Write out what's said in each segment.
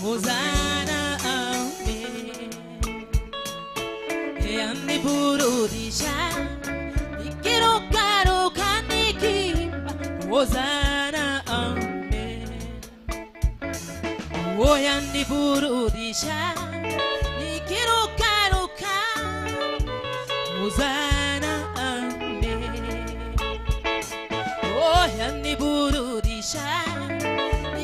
Hosanna, amen. Yandi burudisha, ikiro karo kanikimba. Hosanna, amen. Oh, yandi burudisha, ikiro karo ka. Hosanna, amen. Oh, yandi burudisha,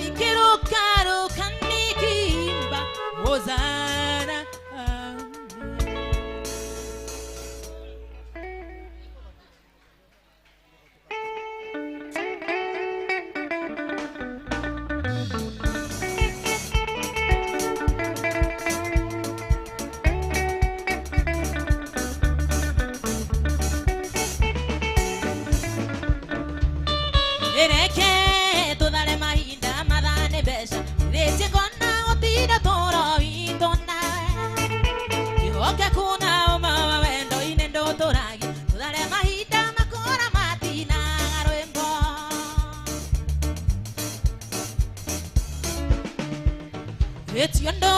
ikiro karo kanikimba. Hosanna, amen. Ereke tudale mahinda madane besha Rete kona otira toro itona Kihoke kuna oma wendo inendo toragi Tudale mahinda makora matina aroembo Rete yondo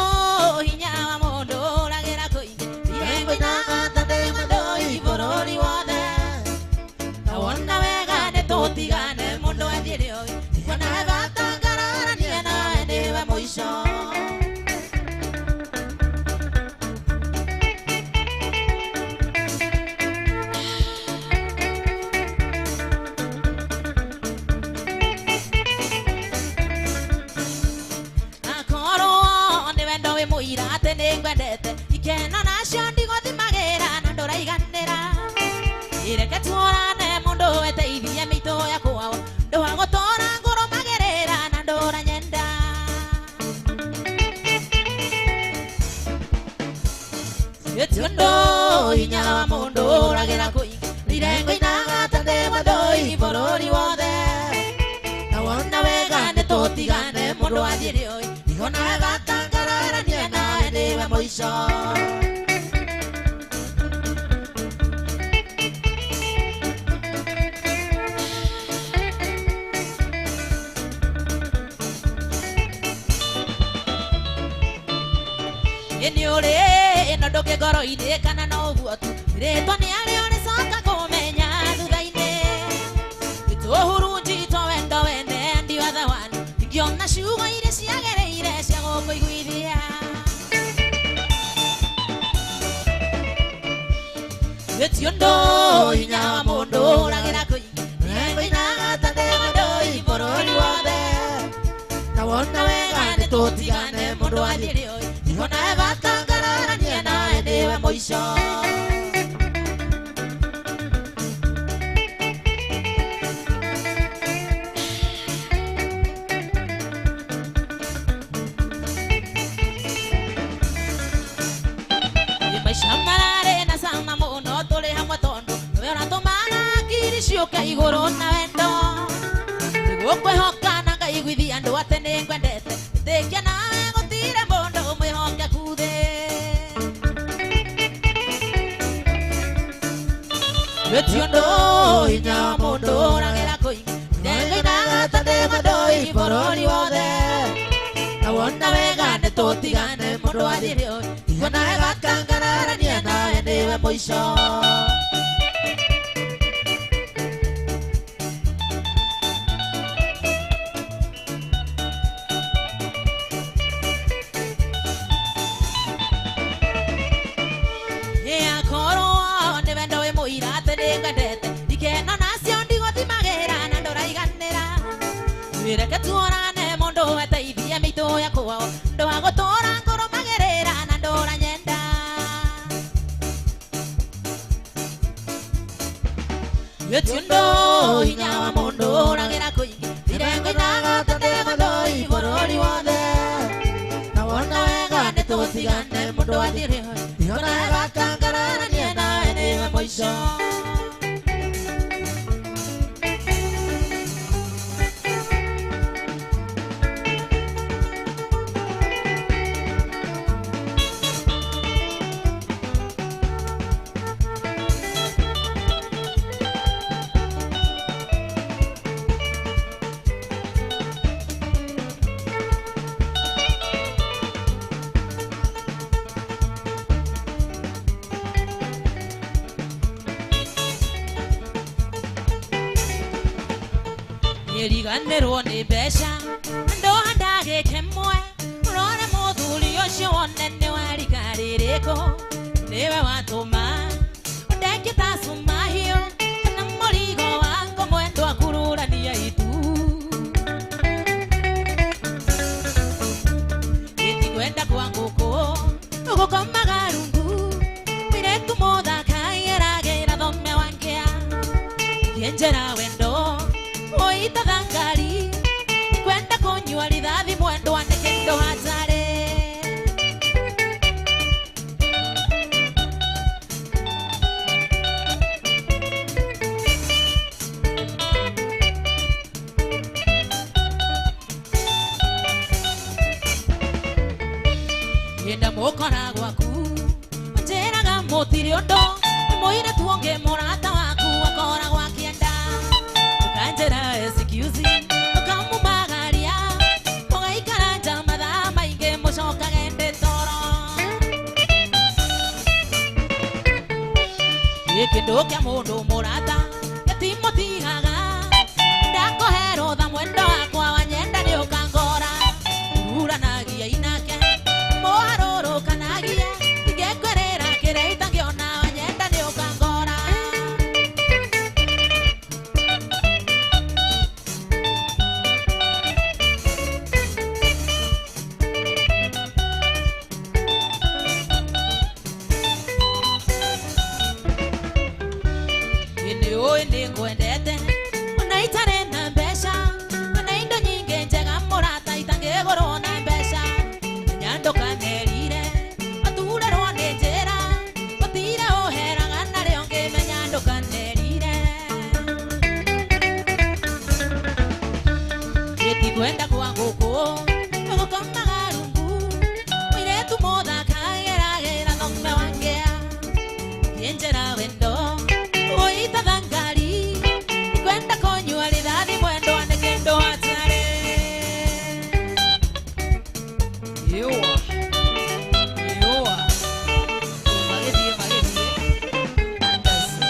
hinyawa mondo lagera koinge Yengo inagata de mando iborori wade Tawanda wega ne totigane mondo adire hoy Kona gata garara niena enewe moisho Akoro ne wendo we moira tene gwendete Ikena na shondi godi magera nandora iganera Ireke tuorane mondo eteithie mito ya kwao Ndoa gotora ngoro magerera na ndora nyenda Yetundo inyawa mondo ragera kuinga Rirengo inagata de madoi borori wode Na wanda wega ne totigane mondo adiri oi Ihona gata ngarara niena enewe moisho Eniole eno doge goro ide kana no guatu Reto ni ale one soka komenya dugaine Ito hurunji to wendo wende andi wadawani Igiona shugo ire siagere ire siago koiguidia Yetiondo inyawa mondo ragera koinga Rengo inagata de mando iborori wade Tawona wega ne totigane mondo adiri oi Ihona gata ngarara niena enewe moisho Maisha marare na sama mono tole hamwa tondo Vera tomana kiri shioka igoro na wendo Gokwe hoka na kaiguithi ando atene gwendete Tekia na gotire mondo mwihoke kude Yetiondo hinya mondo ragera koinga Nengo inagata de madoi borori wode Na wanda wega ne totigane mondo adiri oi Ihona gata ngarara niena enewe moisho Ireke tuorane mondo eteithie mito ya kwao Ndoa gotora ngoro magerera na ndora nyenda Yetiondo inyawa mondo ragera koingi Irengo inagata de madoi borori wade Na wanda wega ne totigane mondo adire hoi Ihona gata ngarara niena enewe moisho Eriganirwo ni besha ndohandage kemwe urore muthuri ucio wonene wa rikaririko niwe watuma ndekita sumahio na murigo wangu mwendo akururania itu itikwenda kwangu ko ugukomaga rungu miretu muthaka yeragira thome wankea yenjera wendo oita thangari kwenda kunywa rithathi mwendo wa nekendo hatare yenda mukora gwaku njeraga mutiri undo muire tuonge murata waku akora gwakienda kanjera excuse ukamumagaria ugaikara jamatha maingi mucoka gende toro ikindu kia mundu murata gitimotigaga ndakohero tha mwendo wakwa wanyenda ni ukangora uranagia inake moharurukanagia igekwerera kireita ngiona wanyenda ni ukangora indi ngwendete unaitare na mbesha unaindo nyingi njega murata itangigurwo na mbesha nyandukanerire aturerwo ni njira utire uheraga nario ngimenya ndukanerire itikwenda kwa nguku ugukomaga rungu miretu muthaka yeragira thome wangea yenjera wendo oita thangari kwenda kunywa rithathi mwendo wa nekendo hatare yua magithie andasi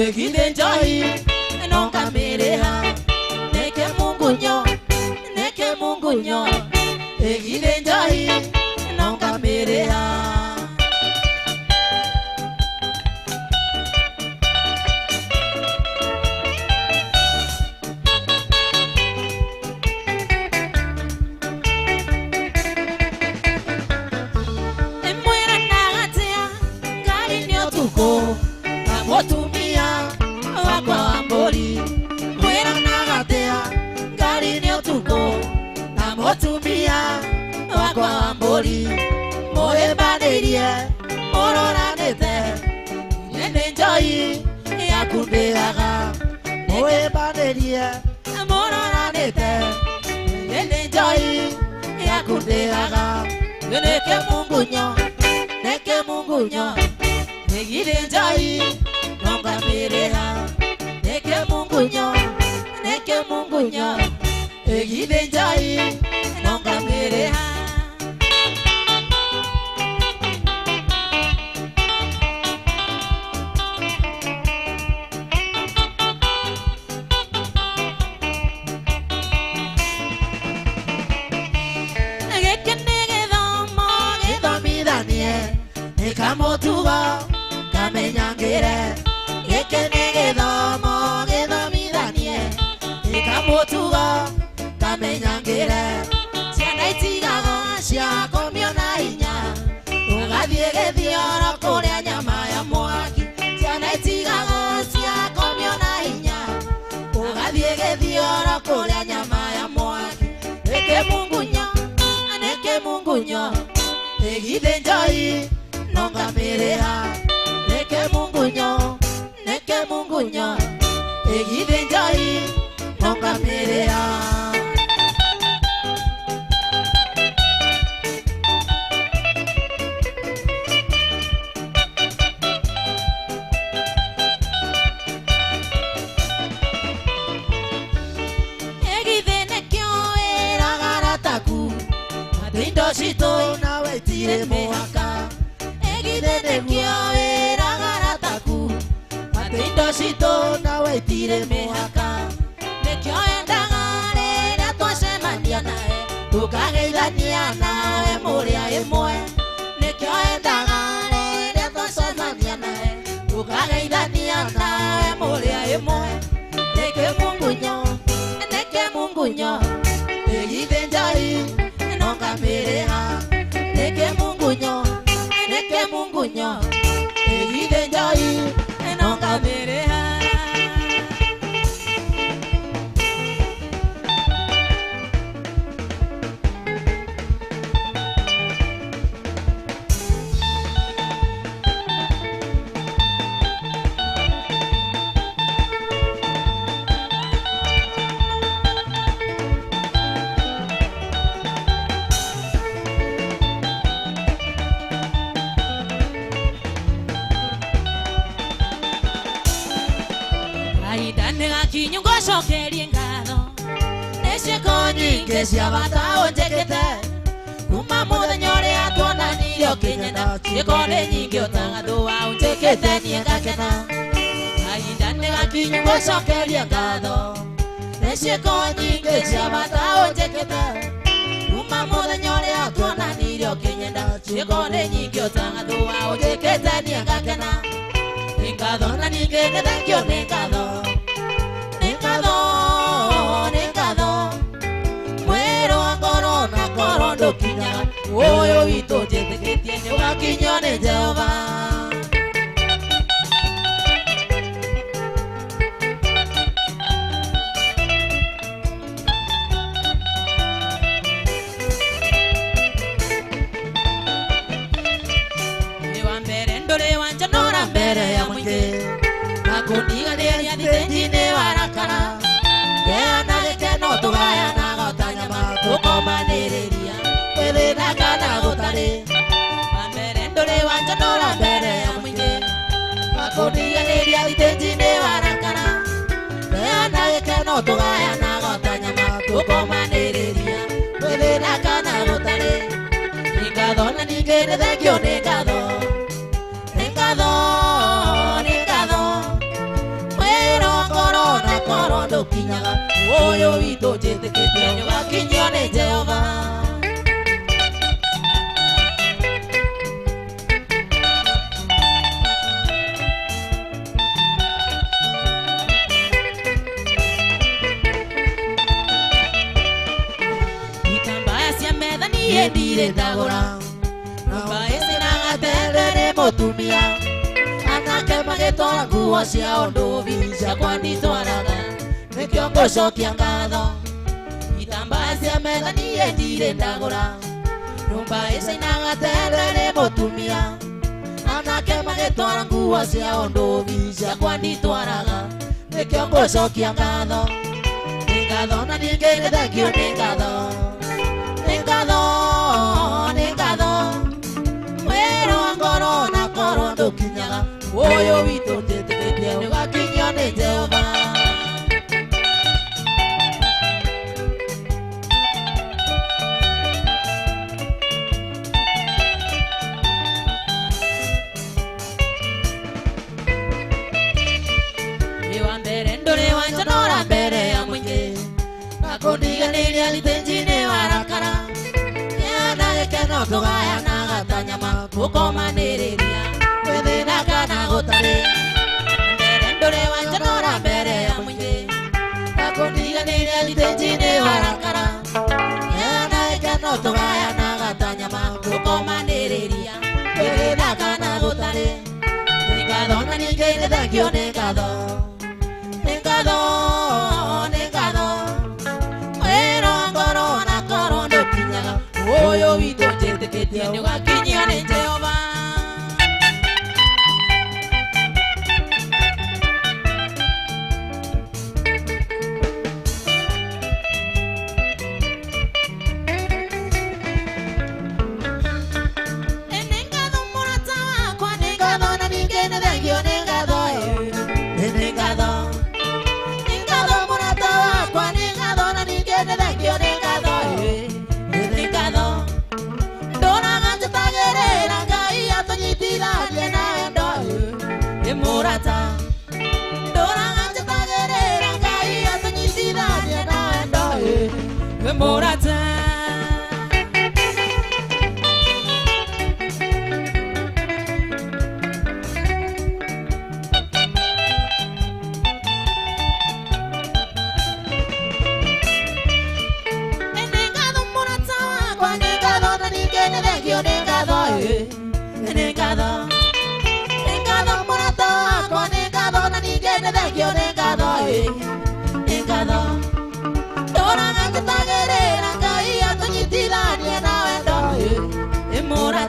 Egide njoi nonga mereha neke Mungu nyo egide njoi nonga mereha emwera nagatea ngari nyo tuko amotumia wakwa ambori mwera nagatea ngari nyo tuko amotumia wakwa ambori moebanirie mororanite nene njoi yakundeaga moebanirie mororanite nene njoi yakundeaga neke Mungu nyo egide njoi nonga mereha neke Mungu nyo egide njoi nonga mereha Kamotuga kamenyangire diege diora kolia nyama ya mwaki neke Mungu nyo egide njoi nonga mereha neke Mungu nyo egide njoi nonga mereha Sito na wetire mohaka egide kyo era taku atindo sito na wetire mohaka nekyo endagare na twasemania nae tukageithania nawe muria imwe nekyo endagare na twasemania nae tukageithania nawe muria imwe neke Mungu nyo egide njai nonga mereha neke Mungu nyo egide njoi nonga mereha Kinyungo shokerie ngatho nicieko nyingi cia bata unjikite kuma muthenya uria tuonanirie ukinyenda cieko ni nyingi utagathuwa unjikite nie ngakena kahinda-ini ga kinyungo shokerie ngatho nicieko nyingi cia bata unjikite kuma muthenya uria tuonanirie ukinyenda cieko ni nyingi utagathuwa unjikite nie ngakena ngatho na ningi ni thengio ni ngatho mwero ngoro na koro ndukinya uyu witu njitikitie ni wakinywo ni Jehova ni wa mbere nduri wanja nora mbere ya mwingi nakundiganiria thithinji-ini warakara yana gikeno tugayanaga otanyama tukomaniriria withina kana gutari wambere nduri wanja nora mbere ya mwingi nakundiganiria thithinji-ini warakara yana gikeno tugayanaga otanyama tukomaniriria withina kana gutari ni ngatho na ningi ni thengio ni ngatho koro ndukinyaga uyu witu njitikitie ni wakinywo ni Jehova itambaya cia metha niĩ ndirĩ ndagũra nyũmba ici na gatende nĩ mũtumia anake magĩtwara nguo ciao ndũbi ciakwa nditwaraga nĩkĩo ngũcokia ngatho itambaya cia metha niĩ ndirĩ ndagũra nyũmba ici na gatende nĩ mũtumia anake magĩtwara nguo ciao ndũbi ciakwa nditwaraga nĩkĩo ngũcokia ngatho nĩ ngatho na ningĩ nĩ thengio nĩ ngatho mwĩro ngoro na koro ndũkinyaga uyu witu njitikitie ni wakinywo ni Jehova ni wa mbere nduri wanja nora mbere ya mwingi nakundiganiria thithinji-ini warakara yana gikeno tugayanaga tanyama tukomaniriria withina kana gutari mbere nduri wanja nora mbere ya mwingi nakundiganiria thithinji-ini warakara yana gikeno tugayanaga tanyama tukomaniriria withina kana gutari ni ngatho na ningi ni thengio ni ngatho ni wakinyio ni Jehova. Murata dora anja tagerera ngai atanyitithania nawe ndoe we murata enengado murata wakwa nengado na ningene thengio nengado nengado Thank you.